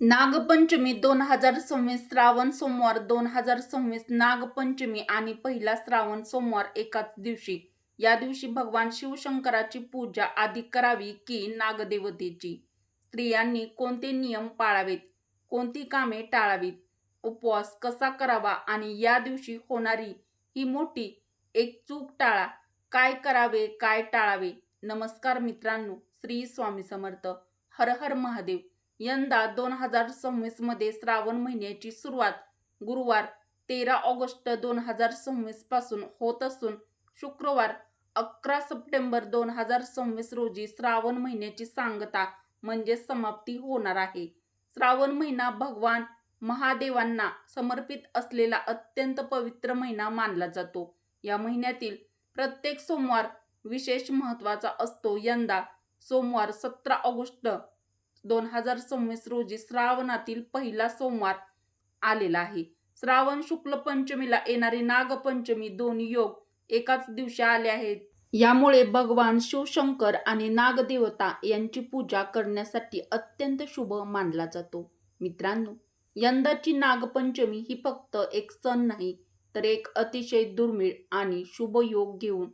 नागपंचमी 2026 श्रावण सोमवार 2026 नागपंचमी आणि पहिला श्रावण सोमवार एकाच दिवशी. या दिवशी भगवान शिवशंकराची पूजा आधी करावी की नागदेवतेची? स्त्रियांनी कोणते नियम पाळावेत? कोणती कामे टाळावीत? उपवास कसा करावा आणि या दिवशी होणारी ही मोठी एक चूक टाळा. काय करावे, काय टाळावे? नमस्कार मित्रांनो, श्री स्वामी समर्थ. हर हर महादेव. यंदा 2026 मध्ये श्रावण महिन्याची सुरुवात गुरुवार 13 ऑगस्ट 2026 पासून होत असून शुक्रवार 11 सप्टेंबर 2026 रोजी श्रावण महिन्याची सांगता म्हणजे समाप्ती होणार आहे. श्रावण महिना भगवान महादेवांना समर्पित असलेला अत्यंत पवित्र महिना मानला जातो. या महिन्यातील प्रत्येक सोमवार विशेष महत्त्वाचा असतो. यंदा सोमवार 17 ऑगस्ट 2026 रोजी श्रावणातील पहिला सोमवार आलेला आहे. श्रावण शुक्ल पंचमीला येणारी नागपंचमी दोन्ही योग एकाच दिवशी आले आहेत. यामुळे भगवान शिवशंकर आणि नागदेवता यांची पूजा करण्यासाठी अत्यंत शुभ मानला जातो. मित्रांनो, यंदाची नागपंचमी ही फक्त एक सण नाही तर एक अतिशय दुर्मिळ आणि शुभ योग घेऊन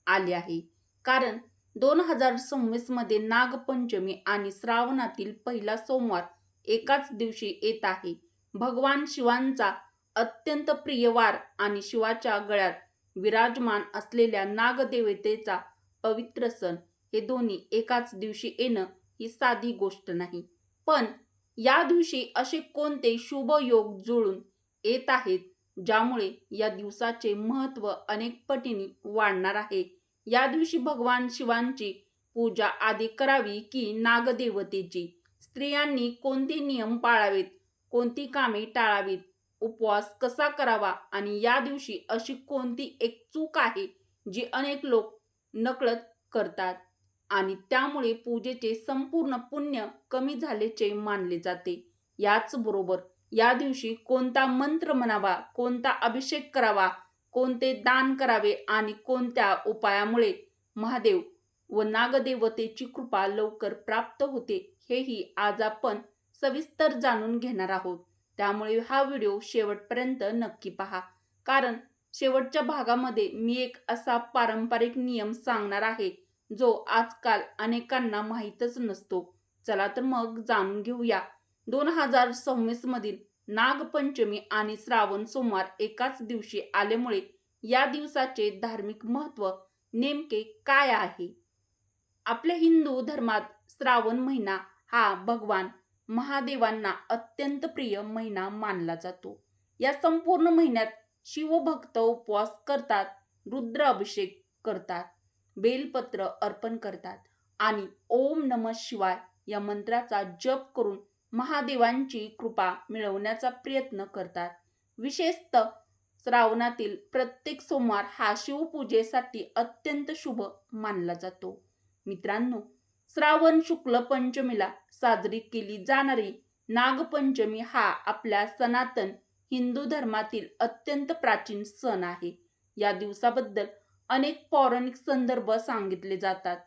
आले आहे. कारण 2026 मध्ये नागपंचमी आणि श्रावणातील पहिला सोमवार एकाच दिवशी येत आहे. भगवान शिवांचा अत्यंत प्रिय वार आणि शिवाच्या गळ्यात विराजमान असलेल्या नागदेवतेचा पवित्र सण हे दोन्ही एकाच दिवशी येणं ही साधी गोष्ट नाही. पण या दिवशी असे कोणते शुभ योग जुळून येत आहेत ज्यामुळे या दिवसाचे महत्त्व अनेक पटीने वाढणार आहे. या दिवशी भगवान शिवांची पूजा आधी करावी की नागदेवतेची? स्त्रियांनी कोणते नियम पाळावेत? कोणती कामे टाळावीत? उपवास कसा करावा आणि या दिवशी अशी कोणती एक चूक आहे जी अनेक लोक नकळत करतात आणि त्यामुळे पूजेचे संपूर्ण पुण्य कमी झाल्याचे मानले जाते. याचबरोबर या दिवशी कोणता मंत्र म्हणावा, कोणता अभिषेक करावा, कोणते दान करावे आणि कोणत्या उपायामुळे महादेव व नागदेवतेची कृपा लवकर प्राप्त होते हेही आज आपण सविस्तर जाणून घेणार आहोत. त्यामुळे हा व्हिडिओ शेवटपर्यंत नक्की पहा, कारण शेवटच्या भागामध्ये मी एक असा पारंपरिक नियम सांगणार आहे जो आजकाल अनेकांना माहीतच नसतो. चला तर मग जाणून घेऊया. 2026 मधील नागपंचमी आणि श्रावण सोमवार एकाच दिवशी आल्यामुळे या दिवसाचे धार्मिक महत्त्व नेमके काय आहे? आपल्या हिंदू धर्मात श्रावण महिना हा भगवान महादेवांना अत्यंत प्रिय महिना मानला जातो. या संपूर्ण महिन्यात शिवभक्त उपवास करतात, रुद्र अभिषेक करतात, बेलपत्र अर्पण करतात आणि ओम नमः शिवाय या मंत्राचा जप करून महादेवांची कृपा मिळवण्याचा प्रयत्न करतात. विशेषतः श्रावणातील प्रत्येक सोमवार हा शिवपूजेसाठी अत्यंत शुभ मानला जातो. मित्रांनो, श्रावण शुक्ल पंचमीला साजरी केली जाणारी नागपंचमी हा आपल्या सनातन हिंदू धर्मातील अत्यंत प्राचीन सण आहे. या दिवसाबद्दल अनेक पौराणिक संदर्भ सांगितले जातात.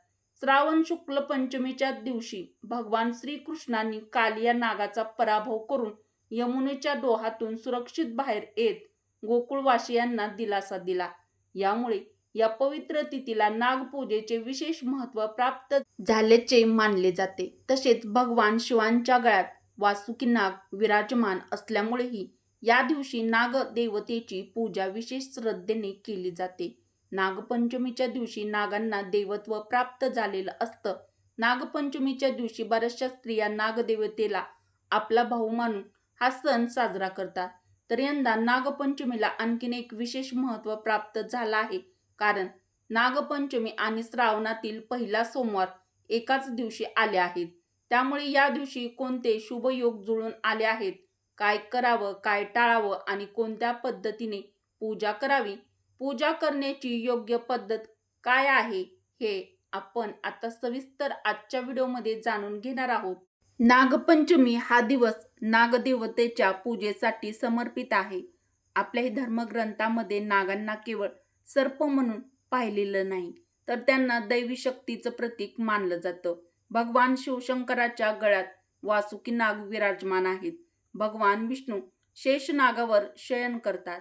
श्रावण शुक्ल पंचमीच्या दिवशी भगवान श्रीकृष्णांनी कालिया नागाचा पराभव करून यमुनेच्या डोहातून सुरक्षित बाहेर येत गोकुळवासियांना दिलासा दिला. यामुळे या पवित्र तिथीला नागपूजेचे विशेष महत्त्व प्राप्त झाल्याचे मानले जाते. तसेच भगवान शिवांच्या गळ्यात वासुकी नाग विराजमान असल्यामुळेही या दिवशी नागदेवतेची पूजा विशेष श्रद्धेने केली जाते. नागपंचमीच्या दिवशी नागांना देवत्व प्राप्त झालेलं असतं. नागपंचमीच्या दिवशी बऱ्याचशा स्त्रिया नागदेवतेला आपला भाऊ मानून हा सण साजरा करतात. तर यंदा नागपंचमीला आणखीन एक विशेष महत्त्व प्राप्त झालं आहे, कारण नागपंचमी आणि श्रावणातील पहिला सोमवार एकाच दिवशी आले आहेत. त्यामुळे या दिवशी कोणते शुभ योग जुळून आले आहेत, काय करावं, काय टाळावं आणि कोणत्या पद्धतीने पूजा करावी, पूजा करण्याची योग्य पद्धत काय आहे हे आपण आता सविस्तर आजच्या व्हिडिओमध्ये जाणून घेणार आहोत. नागपंचमी हा दिवस नागदेवतेच्या पूजेसाठी समर्पित आहे. आपल्या धर्मग्रंथामध्ये नागांना केवळ सर्प म्हणून पाहिलेलं नाही, तर त्यांना दैवी शक्तीचं प्रतीक मानलं जातं. भगवान शिवशंकराच्या गळ्यात वासुकी नाग विराजमान आहेत. भगवान विष्णू शेषनागावर शयन करतात.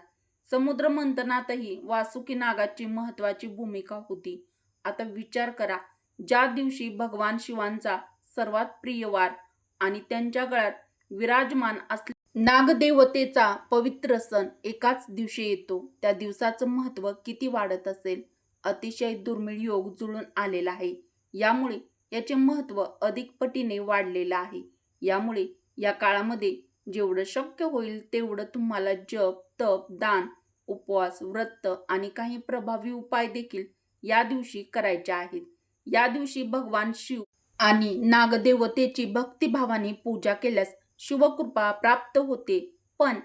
समुद्र मंथनातही वासुकी नागाची महत्वाची भूमिका होती. आता विचार करा, ज्या दिवशी भगवान शिवांचा सर्वात प्रिय वार आणि त्यांच्या गळ्यात विराजमान असलेला नागदेवतेचा पवित्र सण एकाच दिवशी येतो, त्या दिवसाचं महत्त्व किती वाढत असेल. अतिशय दुर्मिळ योग जुळून आलेला आहे. यामुळे याचे महत्त्व अधिक पटीने वाढलेलं आहे. यामुळे या काळामध्ये जेवढं शक्य होईल तेवढं तुम्हाला जप, तप, दान, उपवास, व्रत आणि काही प्रभावी उपाय देखील या दिवशी करायचे आहेत. या दिवशी भगवान शिव आणि नागदेवतेची भक्तिभावाने पूजा केल्यास शिवकृपा प्राप्त होते. पण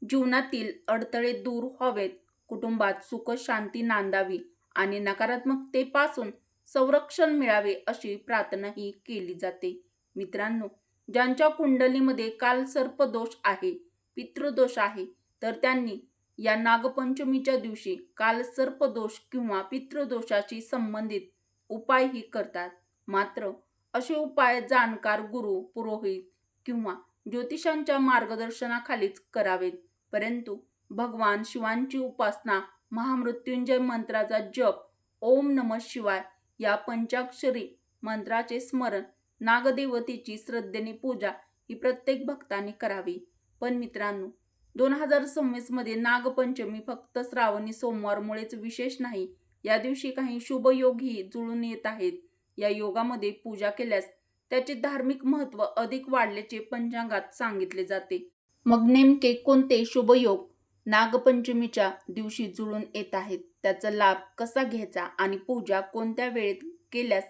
जीवनातील अडथळे दूर व्हावेत, कुटुंबात सुख शांती नांदावी आणि नकारात्मकतेपासून संरक्षण मिळावे अशी प्रार्थनाही केली जाते. मित्रांनो, ज्यांच्या कुंडलीमध्ये कालसर्पदोष आहे, पितृदोष आहे, तर त्यांनी या नागपंचमीच्या दिवशी कालसर्पदोष किंवा पितृदोषाशी संबंधित उपायही करतात. मात्र असे उपाय जाणकार गुरु, पुरोहित किंवा ज्योतिषांच्या मार्गदर्शनाखालीच करावेत. परंतु भगवान शिवांची उपासना, महामृत्युंजय मंत्राचा जप, ओम नमः शिवाय या पंचाक्षरी मंत्राचे स्मरण, नागदेवतेची श्रद्धेने पूजा ही प्रत्येक भक्ताने करावी. पण मित्रांनो, 2026 मध्ये नागपंचमी फक्त श्रावणी सोमवारमुळेच विशेष नाही. या दिवशी काही शुभ योगही जुळून येत आहेत. या योगामध्ये पूजा केल्यास त्याचे धार्मिक महत्त्व अधिक वाढल्याचे पंचांगात सांगितले जाते. मग नेमके कोणते शुभ योग नागपंचमीच्या दिवशी जुळून येत आहेत, त्याचा लाभ कसा घ्यायचा आणि पूजा कोणत्या वेळेत केल्यास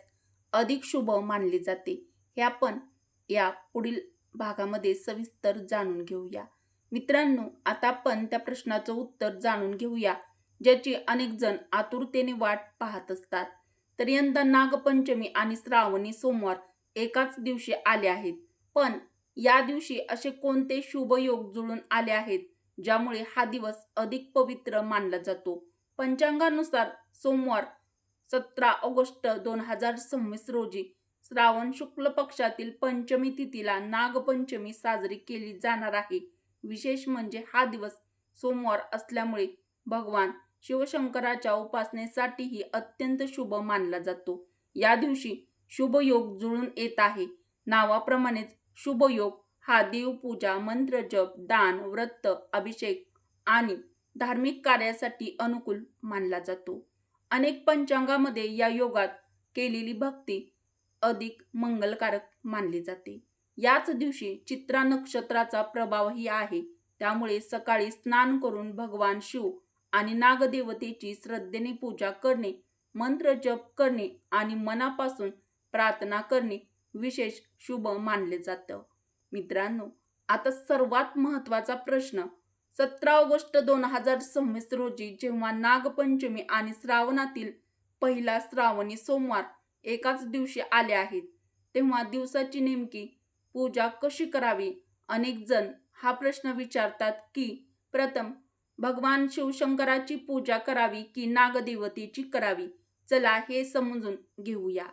अधिक शुभ मानले जाते, हे आपण या पुढील भागामध्ये सविस्तर जाणून घेऊया. मित्रांनो, आता आपण त्या प्रश्नाचं उत्तर जाणून घेऊया ज्याची अनेक जण आतुरतेने वाट पाहत असतात. तर यंदा नागपंचमी आणि श्रावणी सोमवार एकाच दिवशी आले आहेत. पण या दिवशी असे कोणते शुभ योग जुळून आले आहेत ज्यामुळे हा दिवस अधिक पवित्र मानला जातो? पंचांगानुसार सोमवार 17 ऑगस्ट 2026 रोजी श्रावण शुक्ल पक्षातील पंचमी तिथीला नागपंचमी साजरी केली जाणार आहे. विशेष म्हणजे हा दिवस सोमवार असल्यामुळे भगवान शिवशंकराच्या उपासनेसाठीही अत्यंत शुभ मानला जातो. या दिवशी शुभ योग जुळून येत आहे. नावाप्रमाणेच शुभ योग हा देवपूजा, मंत्रजप, दान, व्रत, अभिषेक आणि धार्मिक कार्यासाठी अनुकूल मानला जातो. अनेक पंचांगामध्ये या योगात केलेली भक्ती अधिक मंगलकारक मानली जाते. याच दिवशी चित्रा नक्षत्राचा प्रभावही आहे. त्यामुळे सकाळी स्नान करून भगवान शिव आणि नागदेवतेची श्रद्धेने पूजा करणे, मंत्र जप करणे आणि मनापासून प्रार्थना करणे विशेष शुभ मानले जातं. मित्रांनो, आता सर्वात महत्त्वाचा प्रश्न, 17 ऑगस्ट 2026 रोजी जेव्हा नागपंचमी आणि श्रावणातील पहिला श्रावणी सोमवार एकाच दिवशी आले आहेत, तेव्हा दिवसाची नेमकी पूजा कशी करावी? अनेक जण हा प्रश्न विचारतात की प्रथम भगवान शिवशंकराची पूजा करावी की नागदेवतेची करावी? चला हे समजून घेऊया.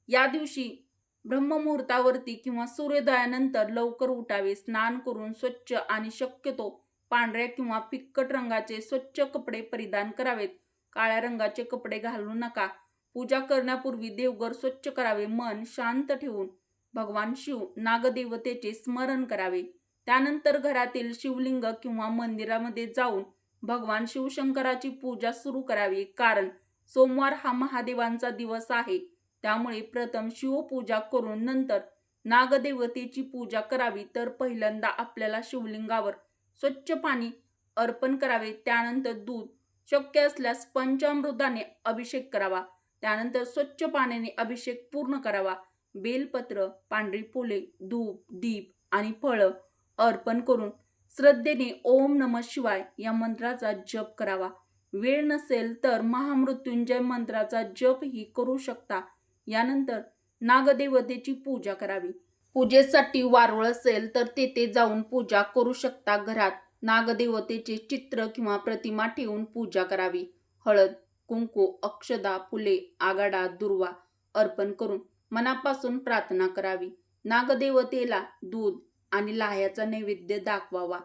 या दिवशी ब्रह्ममुहूर्तावरती किंवा सूर्योदयानंतर लवकर उठावे, स्नान करून स्वच्छ आणि शक्यतो पांढऱ्या किंवा फिक्कट रंगाचे स्वच्छ कपडे परिधान करावेत. काळ्या रंगाचे कपडे घालू नका. पूजा करण्यापूर्वी देवघर स्वच्छ करावे. मन शांत ठेवून भगवान शिव नागदेवतेचे स्मरण करावे. त्यानंतर घरातील शिवलिंग किंवा मंदिरामध्ये जाऊन भगवान शिवशंकराची पूजा सुरू करावी. कारण सोमवार हा महादेवांचा दिवस आहे, त्यामुळे प्रथम शिवपूजा करून नंतर नागदेवतेची पूजा करावी. तर पहिल्यांदा आपल्याला शिवलिंगावर स्वच्छ पाणी अर्पण करावे. त्यानंतर दूध, शक्य असल्यास पंचामृताने अभिषेक करावा. त्यानंतर स्वच्छ पाण्याने अभिषेक पूर्ण करावा. बेलपत्र, पांढरी फुले, धूप, दीप आणि फळं अर्पण करून श्रद्धेने ओम नमः शिवाय या मंत्राचा जप करावा. वेळ नसेल तर महामृत्युंजय मंत्राचा जपही करू शकता. यानंतर नागदेवतेची पूजा करावी. पूजेसाठी वारूळ असेल तर तेथे जाऊन पूजा करू शकता. घरात नागदेवतेचे चित्र किंवा प्रतिमा ठेवून पूजा करावी. हळद, कुंकू, अक्षदा, फुले, आगाडा, दुर्वा अर्पण करून मनापासून प्रार्थना करावी. नागदेवतेला दूध आणि लाह्याचा नैवेद्य दाखवावा.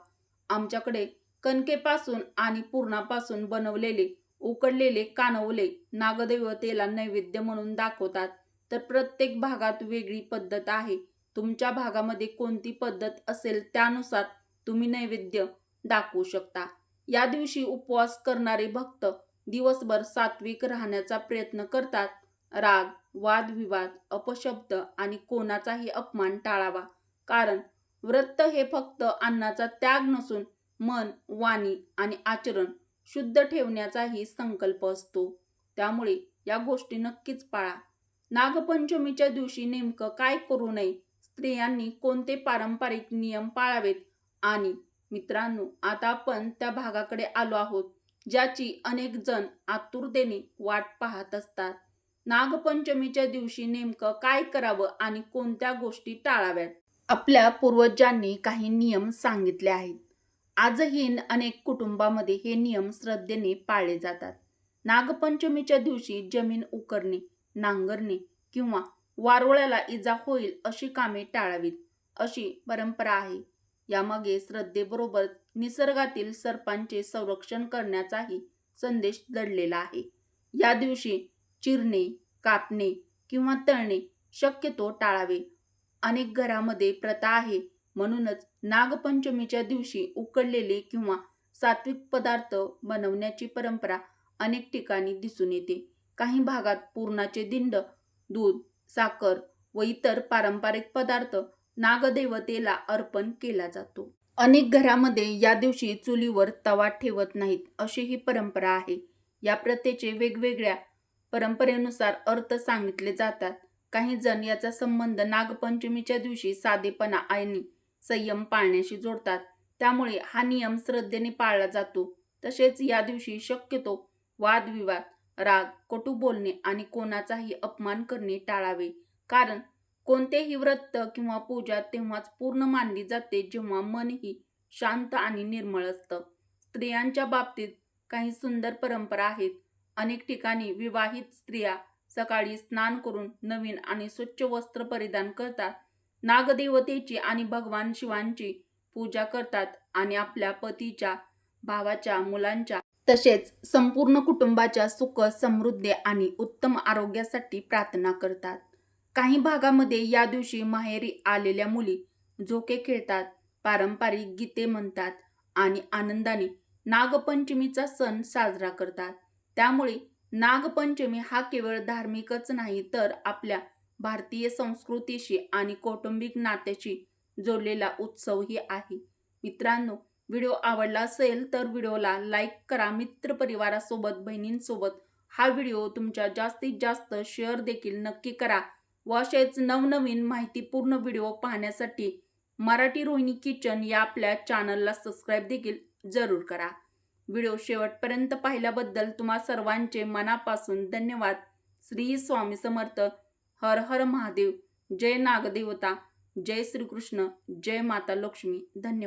आमच्याकडे कणकेपासून आणि पुरणापासून बनवलेले उकडलेले कानवले नागदेवतेला नैवेद्य म्हणून दाखवतात. तर प्रत्येक भागात वेगळी पद्धत आहे. तुमच्या भागामध्ये कोणती पद्धत असेल त्यानुसार तुम्ही नैवेद्य दाखवू शकता. या दिवशी उपवास करणारे भक्त दिवसभर सात्विक राहण्याचा प्रयत्न करतात. राग, वादविवाद, अपशब्द आणि कोणाचाही अपमान टाळावा. कारण व्रत हे फक्त अन्नाचा त्याग नसून मन, वाणी आणि आचरण शुद्ध ठेवण्याचाही संकल्प असतो. त्यामुळे या गोष्टी नक्कीच पाळा. नागपंचमीच्या दिवशी नेमकं काय करू नये, स्त्रियांनी कोणते पारंपरिक नियम पाळावेत आणि मित्रांनो, आता आपण त्या भागाकडे आलो आहोत ज्याची अनेक जण आतुरतेने वाट पाहत असतात. नागपंचमीच्या दिवशी नेमकं काय करावं आणि कोणत्या गोष्टी टाळाव्यात. आपल्या पूर्वजांनी काही नियम सांगितले आहेत. आजही अनेक कुटुंबामध्ये हे नियम श्रद्धेने पाळले जातात. नागपंचमीच्या दिवशी जमीन उकरणे, नांगरणे किंवा वारुळाला इजा होईल अशी कामे टाळावीत, अशी परंपरा आहे. यामागे श्रद्धेबरोबर निसर्गातील सर्पांचे संरक्षण करण्याचाही संदेश दडलेला आहे. या दिवशी चिरणे, कापणे किंवा तळणे शक्यतो टाळावे. अनेक घरामध्ये प्रथा आहे, म्हणूनच नागपंचमीच्या दिवशी उकडलेले किंवा सात्विक पदार्थ बनवण्याची परंपरा अनेक ठिकाणी दिसून येते. काही भागात पुरणाचे दिंड, दूध, साखर व इतर पारंपरिक पदार्थ नागदेवतेला अर्पण केला जातो. अनेक घरामध्ये या दिवशी चुलीवर तवा ठेवत नाहीत, अशी ही परंपरा आहे. या प्रथेचे वेगवेगळ्या परंपरेनुसार अर्थ सांगितले जातात. काही जण याचा संबंध नागपंचमीच्या दिवशी साधेपणा आणि संयम पाळण्याशी जोडतात. त्यामुळे हा नियम श्रद्धेने पाळला जातो. तसेच या दिवशी शक्यतो वादविवाद, राग, कटू बोलणे आणि कोणाचाही अपमान करणे टाळावे. कारण कोणतेही व्रत किंवा पूजा तेव्हाच पूर्ण मानली जाते जेव्हा मनही शांत आणि निर्मळ असतं. स्त्रियांच्या बाबतीत काही सुंदर परंपरा आहेत. अनेक ठिकाणी विवाहित स्त्रिया सकाळी स्नान करून नवीन आणि स्वच्छ वस्त्र परिधान करतात. नागदेवतेची आणि भगवान शिवांची पूजा करतात आणि आपल्या पतीच्या, भावाच्या, मुलांच्या तसेच संपूर्ण कुटुंबाच्या सुख, समृद्धी आणि उत्तम आरोग्यासाठी प्रार्थना करतात. काही भागामध्ये या दिवशी माहेरी आलेल्या मुली झोके खेळतात, पारंपरिक गीते म्हणतात आणि आनंदाने नागपंचमीचा सण साजरा करतात. त्यामुळे नागपंचमी हा केवळ धार्मिकच नाही तर आपल्या भारतीय संस्कृतीशी आणि कौटुंबिक नात्याशी जोडलेला उत्सवही आहे. मित्रांनो, व्हिडिओ आवडला असेल तर व्हिडिओला लाईक करा. मित्रपरिवारासोबत, बहिणींसोबत हा व्हिडिओ तुमच्या जास्तीत जास्त शेअर देखील नक्की करा व असेच नवनवीन माहितीपूर्ण व्हिडिओ पाहण्यासाठी मराठी रोहिणी किचन या आपल्या चॅनलला सबस्क्राईब देखील जरूर करा. व्हिडिओ शेवटपर्यंत पाहिल्याबद्दल तुम्हा सर्वांचे मनापासून धन्यवाद. श्री स्वामी समर्थ. हर हर महादेव. जय नागदेवता. जय श्रीकृष्ण. जय माता लक्ष्मी. धन्यवाद.